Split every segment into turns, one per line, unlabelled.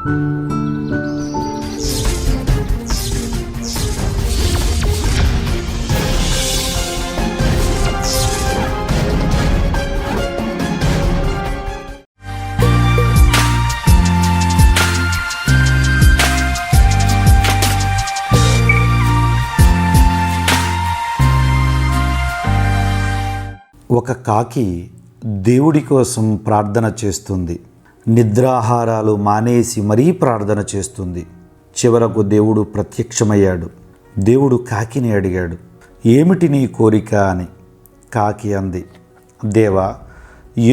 ఒక కాకి దేవుడి కోసం ప్రార్థన చేస్తుంది. నిద్రాహారాలు మానేసి మరీ ప్రార్థన చేస్తుంది. చివరకు దేవుడు ప్రత్యక్షమయ్యాడు. దేవుడు కాకిని అడిగాడు, ఏమిటి నీ కోరిక అని. కాకి అంది, దేవా,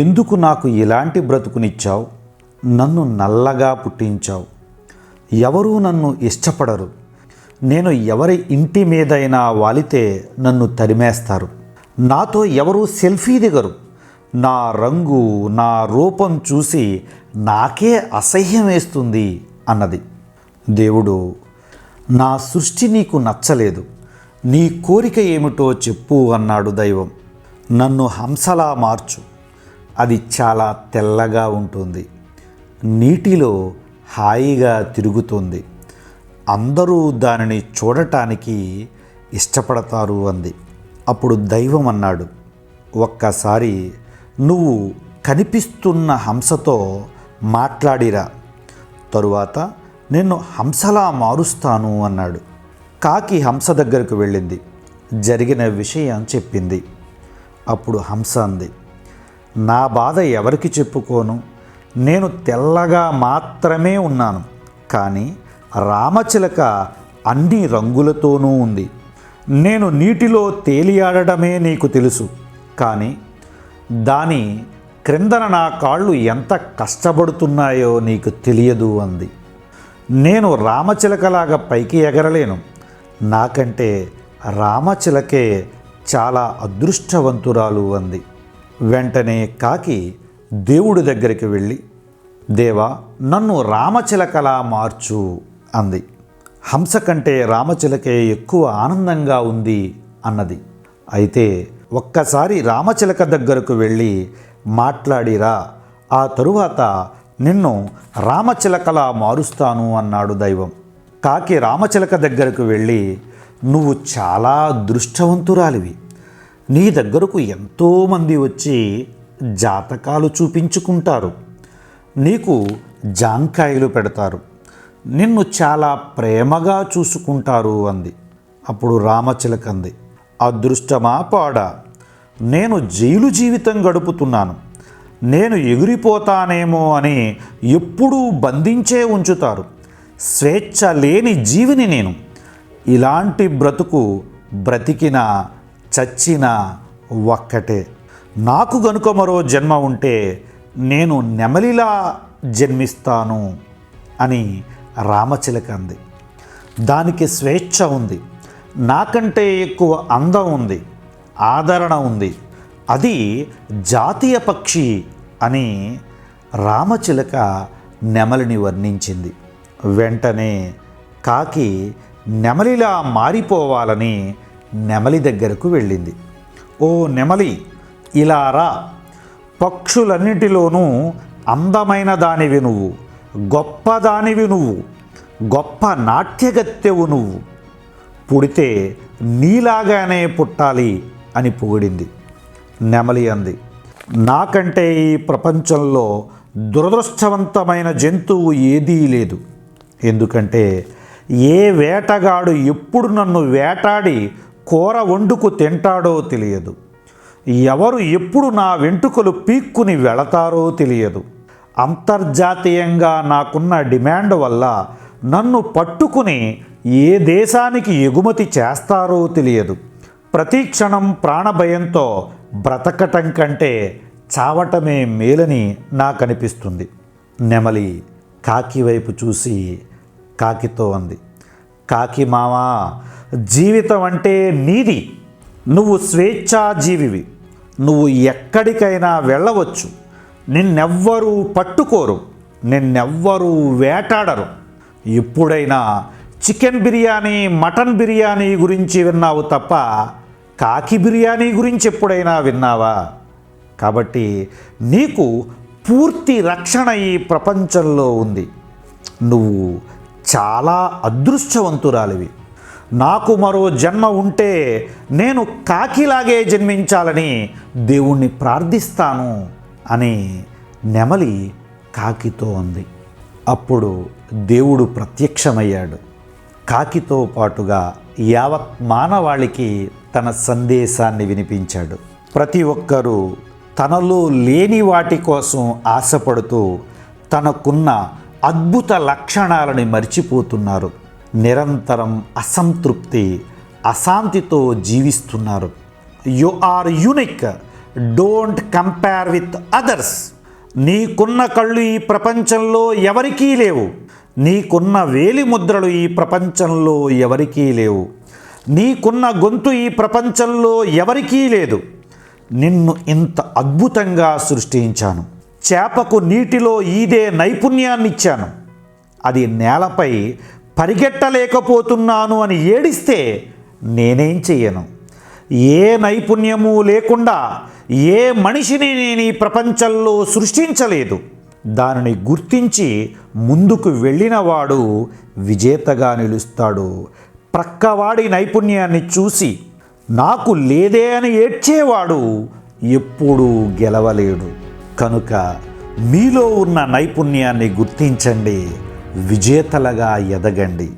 ఎందుకు నాకు ఇలాంటి బ్రతుకునిచ్చావు? నన్ను నల్లగా పుట్టించావు. ఎవరూ నన్ను ఇష్టపడరు. నేను ఎవరి ఇంటి మీదైనా వాలితే నన్ను తరిమేస్తారు. నాతో ఎవరూ సెల్ఫీ దిగరు. నా రంగు, నా రూపం చూసి నాకే అసహ్యం వేస్తుంది అన్నది. దేవుడు, నా సృష్టి నీకు నచ్చలేదు, నీ కోరిక ఏమిటో చెప్పు అన్నాడు దైవం. నన్ను హంసలా మార్చు. అది చాలా తెల్లగా ఉంటుంది, నీటిలో హాయిగా తిరుగుతుంది, అందరూ దానిని చూడటానికి ఇష్టపడతారు అంది. అప్పుడు దైవం అన్నాడు, ఒక్కసారి నువ్వు కనిపిస్తున్న హంసతో మాట్లాడిరా, తరువాత నిన్ను హంసలా మారుస్తాను అన్నాడు. కాకి హంస దగ్గరకు వెళ్ళింది, జరిగిన విషయం చెప్పింది. అప్పుడు హంస అంది, నా బాధ ఎవరికి చెప్పుకోను? నేను తెల్లగా మాత్రమే ఉన్నాను, కానీ రామచిలక అన్ని రంగులతోనూ ఉంది. నేను నీటిలో తేలియాడడమే నీకు తెలుసు, కానీ దాని క్రిందన నా కాళ్ళు ఎంత కష్టపడుతున్నాయో నీకు తెలియదు అంది. నేను రామచిలకలాగా పైకి ఎగరలేను. నాకంటే రామచిలకే చాలా అదృష్టవంతురాలు అంది. వెంటనే కాకి దేవుడి దగ్గరికి వెళ్ళి, దేవా, నన్ను రామచిలకలా మార్చు అంది. హంస కంటే రామచిలకే ఎక్కువ ఆనందంగా ఉంది అన్నది. అయితే ఒక్కసారి రామచిలక దగ్గరకు వెళ్ళి మాట్లాడిరా, ఆ తరువాత నిన్ను రామచిలకలా మారుస్తాను అన్నాడు దైవం. కాకి రామచిలక దగ్గరకు వెళ్ళి, నువ్వు చాలా అదృష్టవంతురాలివి. నీ దగ్గరకు ఎంతోమంది వచ్చి జాతకాలు చూపించుకుంటారు, నీకు జాంకాయలు పెడతారు, నిన్ను చాలా ప్రేమగా చూసుకుంటారు అంది. అప్పుడు రామచిలక అంది, అదృష్టమా పాడా, నేను జైలు జీవితం గడుపుతున్నాను. నేను ఎగిరిపోతానేమో అని ఎప్పుడూ బంధించే ఉంచుతారు. స్వేచ్ఛ లేని జీవిని నేను. ఇలాంటి బ్రతుకు బ్రతికినా చచ్చినా ఒక్కటే. నాకు గనుక మరో జన్మ ఉంటే నేను నెమలిలా జన్మిస్తాను అని రామచిలక అంది. దానికి స్వేచ్ఛ ఉంది, నాకంటే ఎక్కువ అందం ఉంది, ఆదరణ ఉంది, అది జాతీయ పక్షి అని రామచిలక నెమలిని వర్ణించింది. వెంటనే కాకి నెమలిలా మారిపోవాలని నెమలి దగ్గరకు వెళ్ళింది. ఓ నెమలి, ఇలా రా, పక్షులన్నిటిలోనూ అందమైన దానివి నువ్వు, గొప్పదానివి నువ్వు, గొప్ప నాట్యగత్తెవు నువ్వు, పుడితే నీలాగానే పుట్టాలి అని పొగిడింది. నెమలి అంది, నాకంటే ఈ ప్రపంచంలో దురదృష్టవంతమైన జంతువు ఏదీ లేదు. ఎందుకంటే ఏ వేటగాడు ఎప్పుడు నన్ను వేటాడి కూర వండుకు తింటాడో తెలియదు, ఎవరు ఎప్పుడు నా వెంట్రుకలు పీక్కుని వెళతారో తెలియదు. అంతర్జాతీయంగా నాకున్న డిమాండ్ వల్ల నన్ను పట్టుకుని ఏ దేశానికి ఎగుమతి చేస్తారో తెలియదు. ప్రతి క్షణం ప్రాణభయంతో బ్రతకటం కంటే చావటమే మేలని నాకు అనిపిస్తుంది. నెమలి కాకి వైపు చూసి కాకితో అంది, కాకి మావా, జీవితం అంటే నీది. నువ్వు స్వేచ్ఛాజీవివి. నువ్వు ఎక్కడికైనా వెళ్ళవచ్చు. నిన్నెవ్వరూ పట్టుకోరు, నిన్నెవ్వరూ వేటాడరు. ఎప్పుడైనా చికెన్ బిర్యానీ, మటన్ బిర్యానీ గురించి విన్నావు తప్ప కాకి బిర్యానీ గురించి ఎప్పుడైనా విన్నావా? కాబట్టి నీకు పూర్తి రక్షణ ఈ ప్రపంచంలో ఉంది. నువ్వు చాలా అదృష్టవంతురాలివి. నాకు మరో జన్మ ఉంటే నేను కాకిలాగే జన్మించాలని దేవుణ్ణి ప్రార్థిస్తాను అని నెమలి కాకితో అంది. అప్పుడు దేవుడు ప్రత్యక్షమయ్యాడు. కాకితో పాటుగా యావత్ మానవాళికి తన సందేశాన్ని వినిపించాడు. ప్రతి ఒక్కరూ తనలో లేని వాటి కోసం ఆశపడుతూ తనకున్న అద్భుత లక్షణాలని మర్చిపోతున్నారు. నిరంతరం అసంతృప్తి, అశాంతితో జీవిస్తున్నారు. You are unique, don't compare with others. నీకున్న కళ్ళు ఈ ప్రపంచంలో ఎవరికీ లేవు. నీకున్న వేలి ముద్రలు ఈ ప్రపంచంలో ఎవరికీ లేవు. నీకున్న గొంతు ఈ ప్రపంచంలో ఎవరికీ లేదు. నిన్ను ఇంత అద్భుతంగా సృష్టించాను. చేపకు నీటిలో ఈదే నైపుణ్యాన్నిచ్చాను. అది నేలపై పరిగెట్టలేకపోతున్నాను అని ఏడిస్తే నేనేం చెయ్యను? ఏ నైపుణ్యము లేకుండా ఏ మనిషిని నేను ఈ ప్రపంచంలో సృష్టించలేదు. దానిని గుర్తించి ముందుకు వెళ్ళినవాడు విజేతగా నిలుస్తాడు. ప్రక్కవాడి నైపుణ్యాన్ని చూసి నాకు లేదే అని ఏడ్చేవాడు ఎప్పుడూ గెలవలేడు. కనుక మీలో ఉన్న నైపుణ్యాన్ని గుర్తించండి, విజేతలుగా ఎదగండి.